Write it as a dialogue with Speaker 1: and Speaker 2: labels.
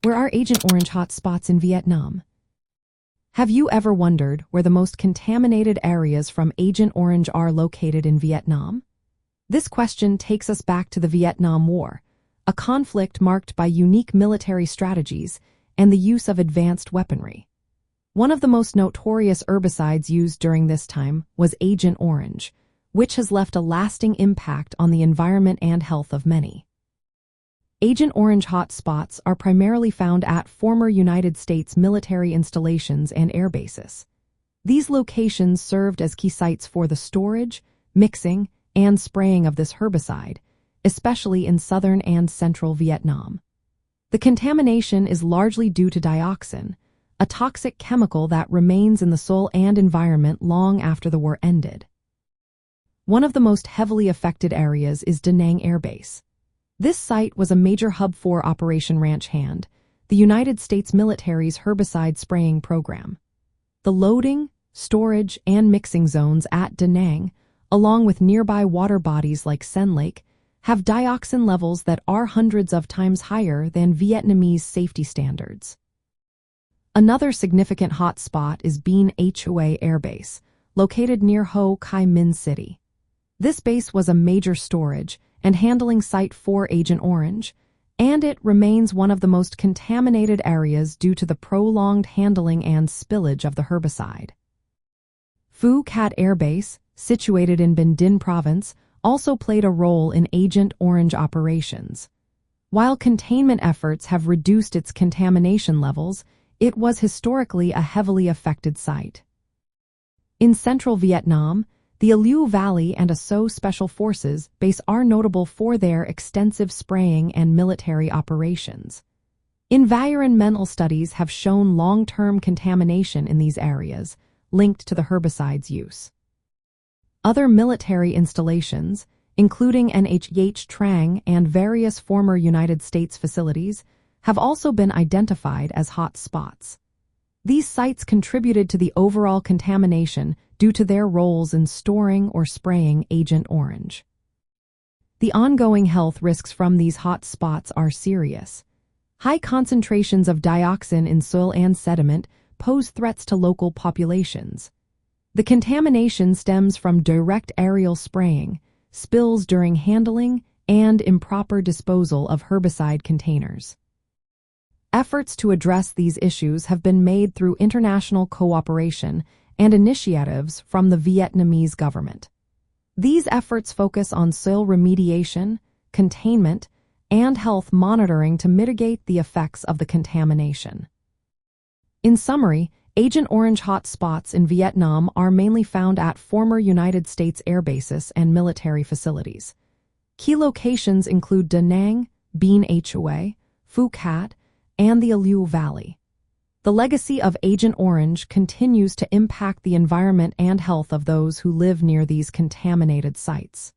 Speaker 1: Where are Agent Orange hotspots in Vietnam? Have you ever wondered where the most contaminated areas from Agent Orange are located in Vietnam? This question takes us back to the Vietnam War, a conflict marked by unique military strategies and the use of advanced weaponry. One of the most notorious herbicides used during this time was Agent Orange, which has left a lasting impact on the environment and health of many. Agent Orange hotspots are primarily found at former United States military installations and airbases. These locations served as key sites for the storage, mixing, and spraying of this herbicide, especially in southern and central Vietnam. The contamination is largely due to dioxin, a toxic chemical that remains in the soil and environment long after the war ended. One of the most heavily affected areas is Da Nang Airbase. This site was a major hub for Operation Ranch Hand, the United States military's herbicide spraying program. The loading, storage, and mixing zones at Da Nang, along with nearby water bodies like Sen Lake, have dioxin levels that are hundreds of times higher than Vietnamese safety standards. Another significant hotspot is Bien Hoa Airbase, located near Ho Chi Minh City. This base was a major storage and handling site for Agent Orange, and it remains one of the most contaminated areas due to the prolonged handling and spillage of the herbicide. Phu Cat Airbase, situated in Bình Định Province, also played a role in Agent Orange operations. While containment efforts have reduced its contamination levels, it was historically a heavily affected site. In central Vietnam, the Aluoi Valley and ASO Special Forces base are notable for their extensive spraying and military operations. Environmental studies have shown long-term contamination in these areas, linked to the herbicide's use. Other military installations, including NH Trang and various former United States facilities, have also been identified as hot spots. These sites contributed to the overall contamination due to their roles in storing or spraying Agent Orange. The ongoing health risks from these hot spots are serious. High concentrations of dioxin in soil and sediment pose threats to local populations. The contamination stems from direct aerial spraying, spills during handling, and improper disposal of herbicide containers. Efforts to address these issues have been made through international cooperation and initiatives from the Vietnamese government. These efforts focus on soil remediation, containment, and health monitoring to mitigate the effects of the contamination. In summary, Agent Orange hotspots in Vietnam are mainly found at former United States airbases and military facilities. Key locations include Da Nang, Bien Hoa, Phu Cat, and the Aluoi Valley. The legacy of Agent Orange continues to impact the environment and health of those who live near these contaminated sites.